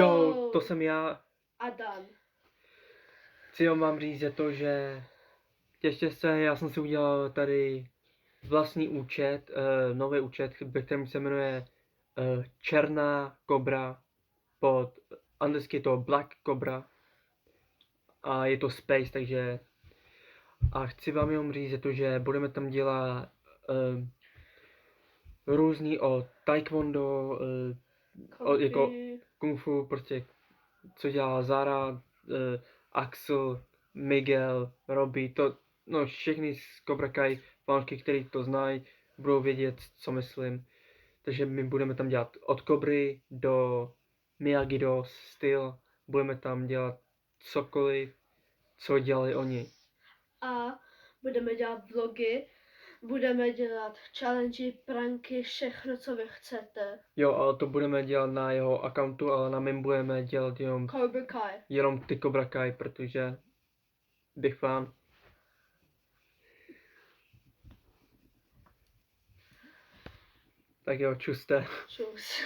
Jo, to jsem já. A Dan. Chci vám říct je to, že těšte se, já jsem si udělal tady vlastní účet, nový účet, který se jmenuje Černá kobra, pod anglicky je to Black Cobra a je to Space, takže a chci vám jenom říct je to, že budeme tam dělat různý o taekwondo, jako kung fu, prostě co dělá Zara, Axel, Miguel, Robbie, to, no všechny z Cobra Kai fanoušky, který to znají, budou vědět, co myslím. Takže my budeme tam dělat od Cobry do Miyagi-Do styl, budeme tam dělat cokoliv, co dělali oni. A budeme dělat vlogy, budeme dělat challenge, pranky, všechno, co vy chcete. Jo, ale to budeme dělat na jeho accountu, ale na mém budeme dělat jenom ty Cobra Kai, protože bych fan. Tak jo, čuste. Čus.